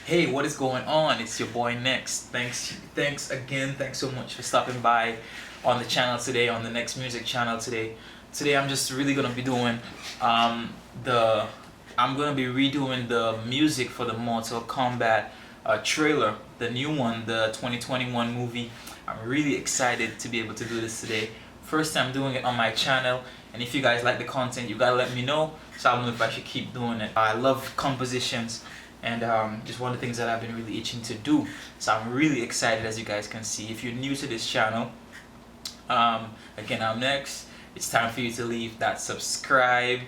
Hey, what is going on? It's your boy Next. Thanks again. Thanks so much for stopping by on the channel today, on the Next Music channel today. Today I'm just really gonna be doing the I'm gonna be redoing the music for the Mortal Kombat trailer, the new one, the 2021 movie. I'm really excited to be able to do this today. First time doing it on my channel, and if you guys like the content, you gotta let me know so I know if I should keep doing it. I love compositions, and just one of the things that I've been really itching to do. So I'm really excited, as you guys can see. If you're new to this channel, again, I'm Next. It's time for you to leave that subscribe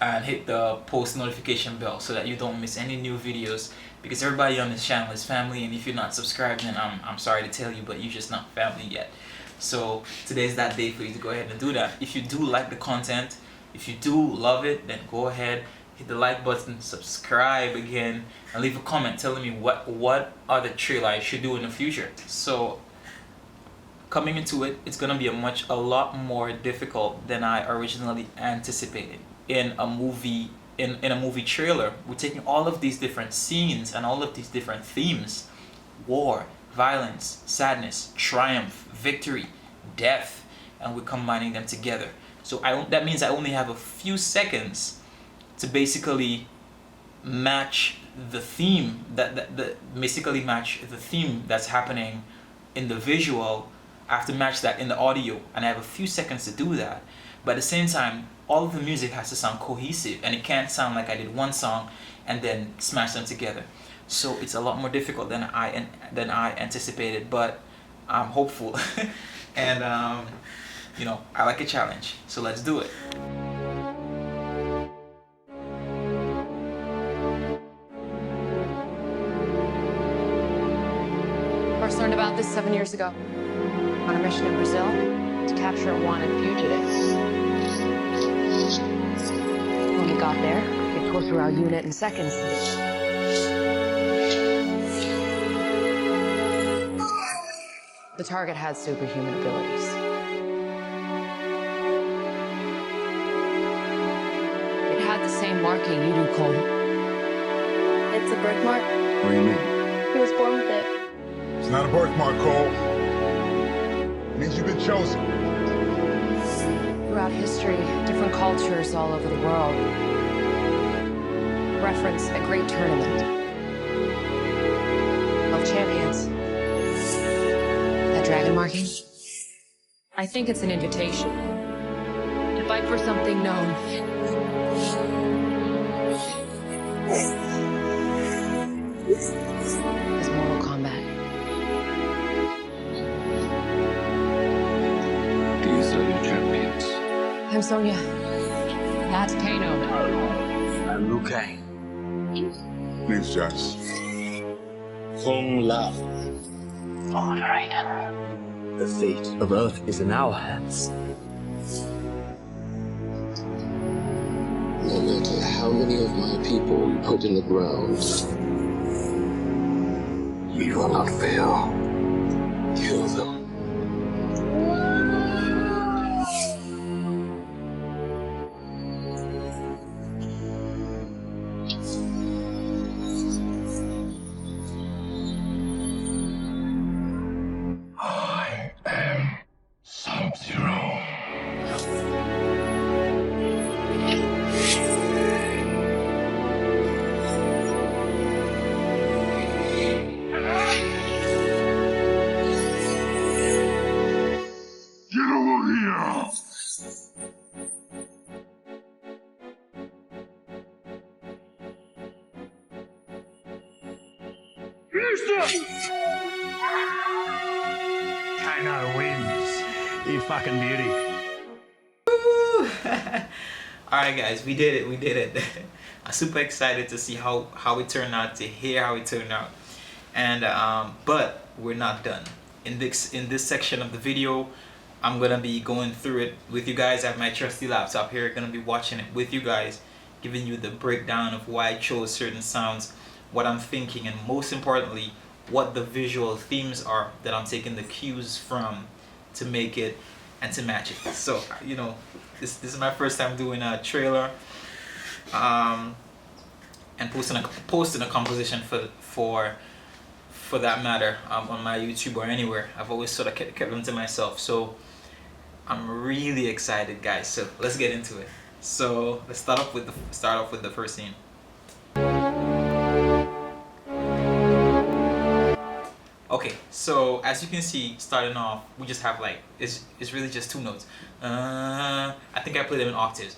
and hit the post notification bell so that you don't miss any new videos, because everybody on this channel is family, and if you're not subscribed, then I'm sorry to tell you, but you're just not family yet. So today's that day for you to go ahead and do that. If you do like the content, if you do love it, then go ahead, hit the like button, subscribe again, and leave a comment telling me what other trailer I should do in the future. So coming into it, it's gonna be a lot more difficult than I originally anticipated. In a movie trailer, we're taking all of these different scenes and all of these different themes: war, violence, sadness, triumph, victory, death, and we're combining them together. So that means I only have a few seconds to basically match the theme match the theme that's happening in the visual. I have to match that in the audio, and I have a few seconds to do that. But at the same time, all of the music has to sound cohesive, and it can't sound like I did one song and then smash them together. So it's a lot more difficult than I anticipated, but I'm hopeful. And I like a challenge, so let's do it. First learned about this 7 years ago on a mission in Brazil to capture a wanted fugitive. When we got there, it tore through our unit in seconds. The target had superhuman abilities. It had the same marking you do, Cole. It's a birthmark. What do you mean? He was born with it. It's not a birthmark, Cole. It means you've been chosen. Throughout history, different cultures all over the world reference a great tournament of champions. That dragon marking? I think it's an invitation to fight for something known. As Mortal Kombat. These are your champions. I'm Sonya. That's Kano. I'm Liu Kang. Name's Josh. Kung Lao. Lord Raiden, the fate of Earth is in our hands. No matter how many of my people you put in the ground, we will not fail. Kill them. I am Sub-Zero. Get over here! Kano wins. You fucking beauty. Alright guys, we did it. I'm super excited to see how it turned out, to hear how it turned out. And but we're not done. In this section of the video, I'm gonna be going through it with you guys. I have my trusty laptop here, gonna be watching it with you guys, giving you the breakdown of why I chose certain sounds, what I'm thinking, and most importantly, what the visual themes are that I'm taking the cues from to make it and to match it. So this is my first time doing a trailer. and posting a composition for that matter on my YouTube or anywhere. I've always sort of kept them to myself. So I'm really excited, guys. So let's get into it. So let's start off with the first scene. Okay, so as you can see, starting off, we just have like it's really just two notes. I think I play them in octaves.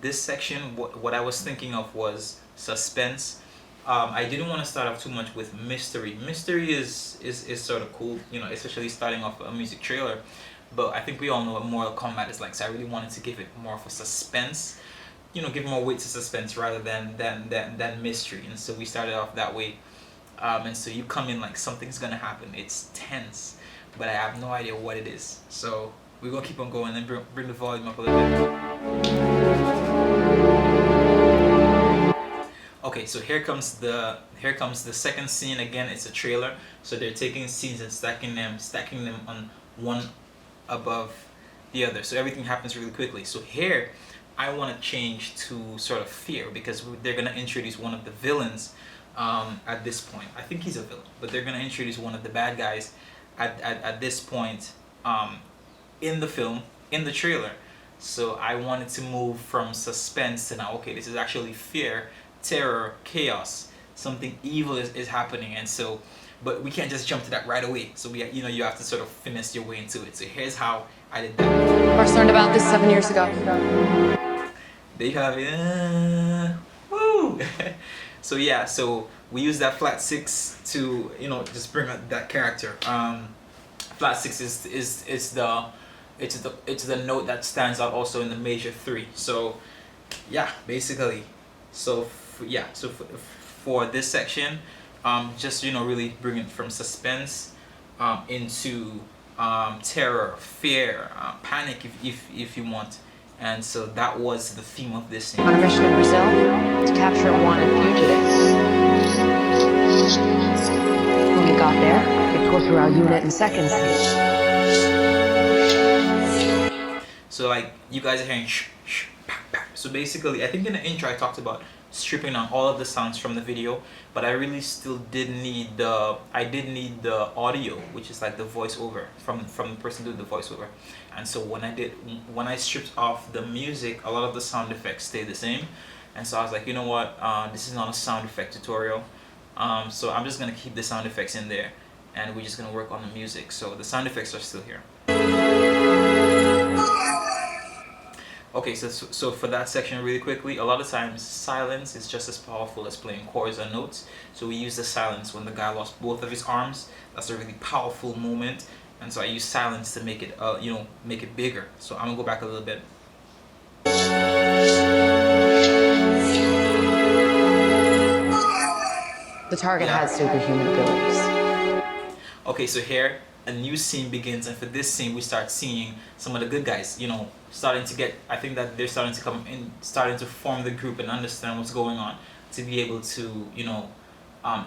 This section, what I was thinking of was suspense. I didn't want to start off too much with mystery. Mystery is sort of cool, you know, especially starting off a music trailer. But I think we all know what Mortal Kombat is like, so I really wanted to give it more of a suspense, you know, give more weight to suspense rather than mystery. And so we started off that way. And so you come in like something's gonna happen. It's tense, but I have no idea what it is. So we're gonna keep on going and bring the volume up a little bit. Okay, so here comes the second scene. Again, it's a trailer. So they're taking scenes and stacking them on one above the other. So everything happens really quickly. So here, I want to change to sort of fear, because they're gonna introduce one of the villains. At this point, I think he's a villain, but they're gonna introduce one of the bad guys at this point in the film, in the trailer. So I wanted to move from suspense to now, okay, this is actually fear, terror, chaos, something evil is happening. And so, but we can't just jump to that right away. So you have to sort of finesse your way into it. So here's how I did that. First learned about this 7 years ago. There you have it. Woo! So yeah, so we use that flat 6 to, you know, just bring out that character. Flat 6 is the note that stands out also in the major 3. So yeah, basically, for this section, just, you know, really bring it from suspense into terror, fear, panic if you want. And so that was the theme of this scene. On a mission in Brazil to capture a wanted fugitive. When we got there, we tore through our unit in seconds. So like you guys are hearing shh, shh, pap, pap. So basically, I think in the intro I talked about stripping down all of the sounds from the video, but I really still did need the audio, which is like the voiceover from the person doing the voiceover. And so when I stripped off the music, a lot of the sound effects stayed the same. And so I was like, you know what, this is not a sound effect tutorial, so I'm just gonna keep the sound effects in there, and we're just gonna work on the music. So the sound effects are still here. Okay, so for that section, really quickly, a lot of times silence is just as powerful as playing chords or notes. So we use the silence when the guy lost both of his arms. That's a really powerful moment, and so I use silence to make it, you know, make it bigger. So I'm gonna go back a little bit. The target has superhuman abilities. Okay, so here a new scene begins, and for this scene we start seeing some of the good guys, you know, starting to get, I think that they're starting to come in, starting to form the group and understand what's going on, to be able to, you know,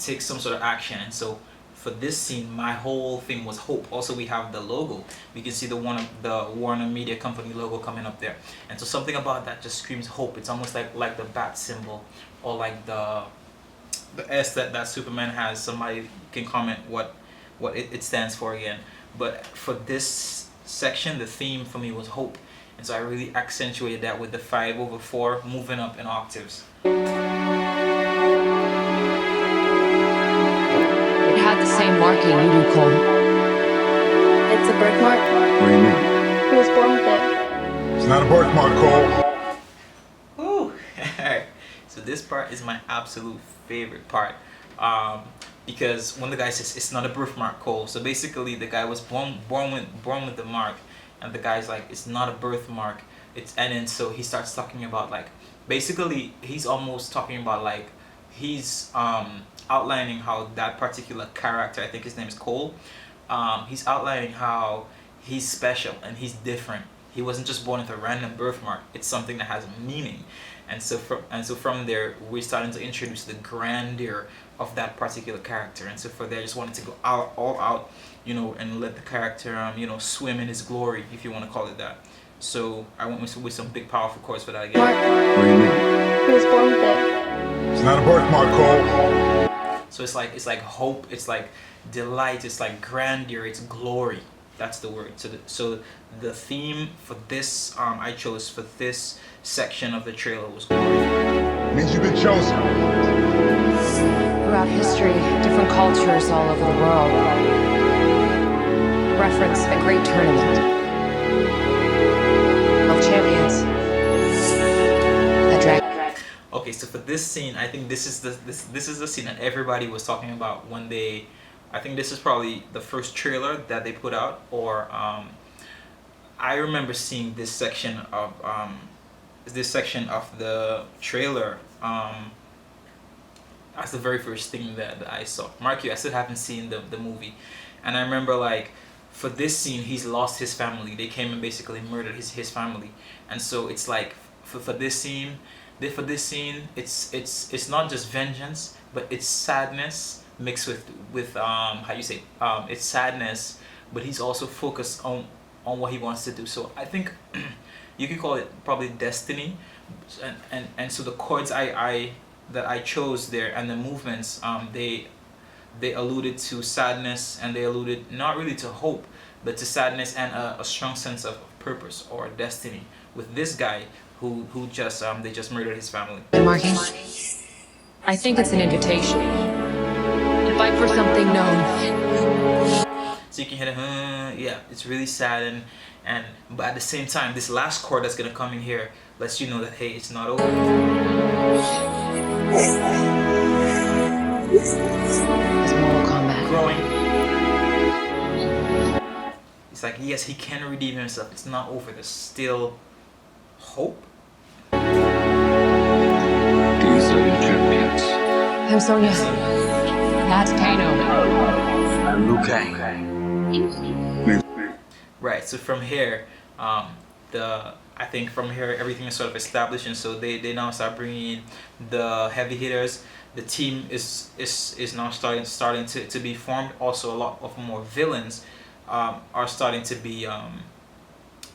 take some sort of action. And so for this scene, my whole thing was hope. Also, we have the logo. We can see the Warner Media Company logo coming up there, and so something about that just screams hope. It's almost like the bat symbol, or like the S that Superman has. Somebody can comment what it stands for again. But for this section, the theme for me was hope, and so I really accentuated that with the 5/4 moving up in octaves. It had the same marking you do, Cole. It's a birthmark. What do you mean? He was born with it. It's not a birthmark, Cole. Woo! Alright, so this part is my absolute favorite part, because when the guy says it's not a birthmark, Cole, so basically the guy was born with the mark, and the guy's like, it's not a birthmark, and then so he starts talking about, like, basically he's almost talking about, like, he's outlining how that particular character, I think his name is Cole, he's outlining how he's special and he's different. He wasn't just born with a random birthmark. It's something that has meaning. And so from there, we're starting to introduce the grandeur of that particular character. And so for there, I just wanted to go all out, you know, and let the character, you know, swim in his glory, if you want to call it that. So I went with some big powerful chords for that again. Mark. What do you mean? He was born with it. It's not a birthmark, Cole. So it's like hope, it's like delight, it's like grandeur, it's glory. That's the word. So the theme for this I chose for this section of the trailer was glory. Means you've been chosen. Throughout history, different cultures all over the world reference a great tournament of champions. A dragon. Okay, so for this scene, I think this is the scene that everybody was talking about when they. I think this is probably the first trailer that they put out, or I remember seeing this section of the trailer as the very first thing that I saw. Mark you, I still haven't seen the movie, and I remember like for this scene, he's lost his family. They came and basically murdered his family, and so it's like for this scene, it's not just vengeance, but it's sadness mixed with how you say it's sadness, but he's also focused on what he wants to do. So I think you could call it probably destiny, and so the chords that I chose there and the movements they alluded to sadness, and they alluded not really to hope but to sadness and a strong sense of purpose or destiny with this guy who just they just murdered his family. Marking. I think it's an invitation to fight for something known. So you can hear the yeah, it's really sad, and but at the same time, this last chord that's gonna come in here lets you know that hey, it's not over. It's Mortal Kombat. Growing. It's like yes, he can redeem himself. It's not over. There's still hope. These are your champions. I'm Sonya. That's Kano. I'm Liu Kang. Right. So from here, I think from here everything is sort of established, and so they now start bringing in the heavy hitters. The team is now starting to be formed. Also, a lot of more villains are starting to be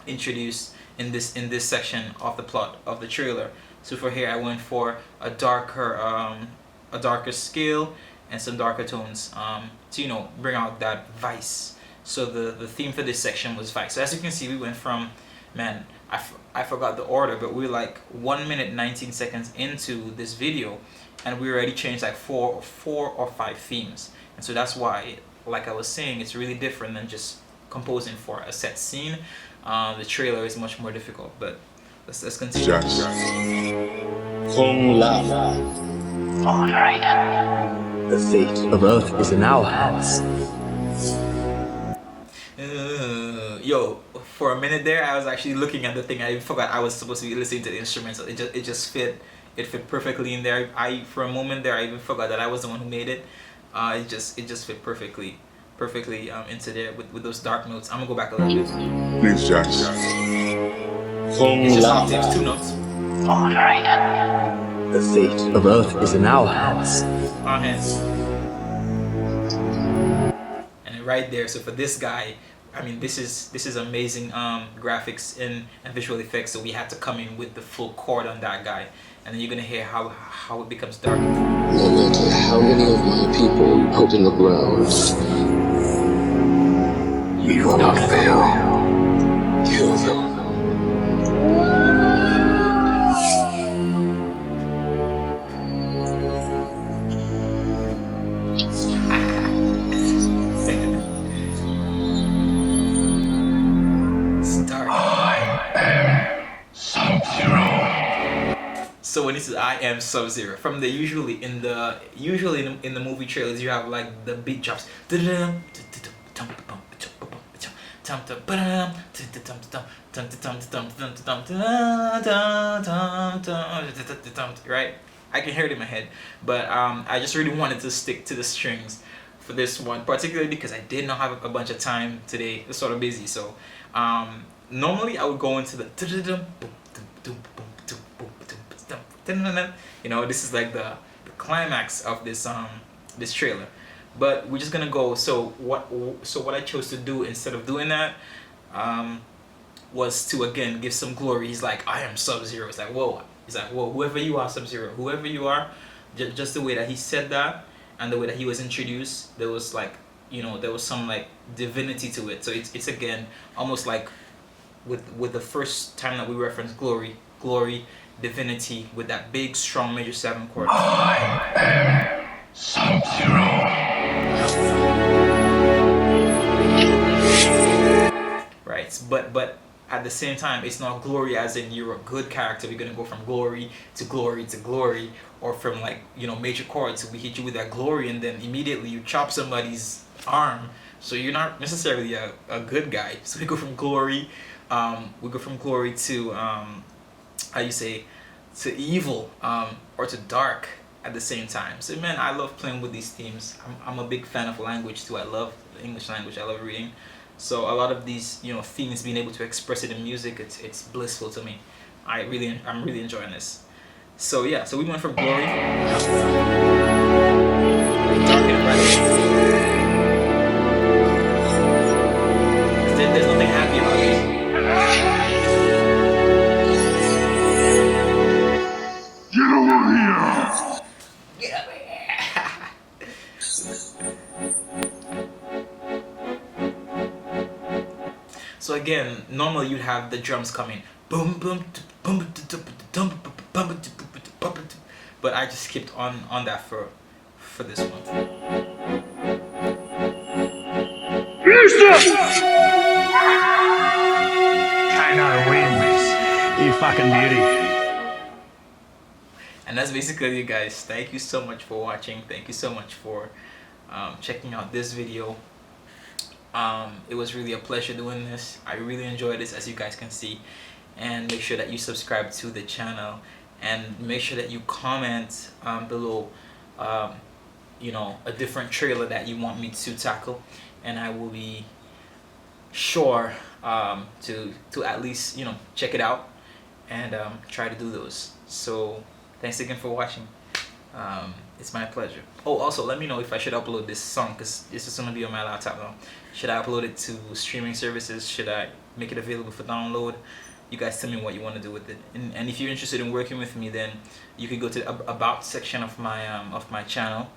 introduced in this section of the plot of the trailer. So for here, I went for a darker scale and some darker tones to bring out that vice. So the theme for this section was vice. So as you can see, we went from, man, I forgot the order, but we're like 1 minute 19 seconds into this video, and we already changed like four or five themes. And so that's why, like I was saying, it's really different than just composing for a set scene. The trailer is much more difficult, but let's continue. Just. Kung Lao. All right. The fate of Earth is in our hands. Yo, for a minute there, I was actually looking at the thing. I forgot I was supposed to be listening to the instrumental. It just fit. It fit perfectly in there. For a moment there, I even forgot that I was the one who made it. It just fit perfectly into there with those dark notes. I'm gonna go back a little bit. Please, Josh. Kung It's just Lao. octaves, 2 notes. All right. The fate of Earth is in our hands. Our hands. And right there. So for this guy, I mean, this is amazing graphics and visual effects. So we had to come in with the full chord on that guy, and then you're gonna hear how it becomes dark. No matter how many of my people put in the ground, you will not fail. Kill them. So when he says I am Sub-Zero, from the usually in the movie trailers you have like the beat drops, right? I can hear it in my head, but I just really wanted to stick to the strings for this one, particularly because I did not have a bunch of time today. It's sort of busy, so normally I would go into the this is like the climax of this this trailer, but we're just gonna go. So what I chose to do instead of doing that, was to again give some glory. He's like, I am Sub-Zero. It's like, whoa. He's like, whoa, whoever you are, Sub-Zero, whoever you are, just the way that he said that and the way that he was introduced, there was like, you know, there was some like divinity to it. So it's again almost like with the first time that we reference glory, divinity with that big strong major 7 chord. I am Sub-Zero. Right, but at the same time, it's not glory as in you're a good character. We're gonna go from glory to glory to glory, or from like, you know, major chords. So we hit you with that glory, and then immediately you chop somebody's arm. So you're not necessarily a good guy. So we go from glory, to how you say, to evil, or to dark at the same time. So man, I love playing with these themes. I'm a big fan of language too. I love the English language. I love reading. So a lot of these, you know, themes, being able to express it in music, it's blissful to me. I'm really enjoying this. So yeah, so we went from glory. Darkening right away. There's nothing happy about this. Get over here! Get over here. So again, normally you'd have the drums coming, boom boom boom boom boom, but I just skipped on that for this one. Kano wins. You fucking beauty. And that's basically it, guys. Thank you so much for watching. Thank you so much for checking out this video. It was really a pleasure doing this. I really enjoyed this, as you guys can see. And make sure that you subscribe to the channel, and make sure that you comment below you know, a different trailer that you want me to tackle, and I will be sure to at least, you know, check it out and try to do those. So thanks again for watching. It's my pleasure. Oh, also let me know if I should upload this song, because this is gonna be on my laptop now. Should I upload it to streaming services? Should I make it available for download? You guys tell me what you want to do with it. And if you're interested in working with me, then you can go to the about section of my channel,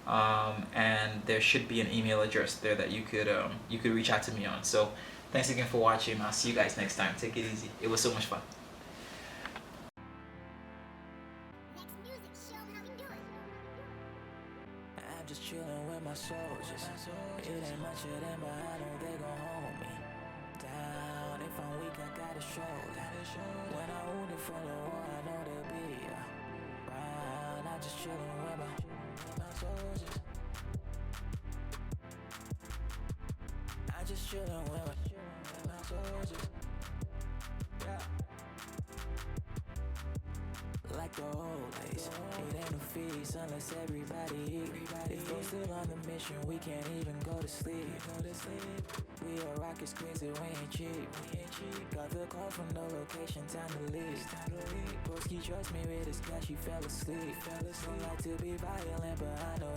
and there should be an email address there that you could reach out to me on. So thanks again for watching. I'll see you guys next time. Take it easy. It was so much fun. I'm just chillin' with my soldiers. It ain't much of them, but I know they gon' hold me down. If I'm weak, I gotta show that. When I wounded from the war, I know they'll be around. I'm just chillin' with my soldiers. I'm just chillin' with my soldiers. Yeah. Like the old days, it ain't a feast unless everybody eat. If we're still on the mission, we can't even go to sleep. We are rockets crazy, we ain't cheap. Got the call from the location, time to leave. Broski trust me with his cash, he fell asleep. Don't like to be violent, but I know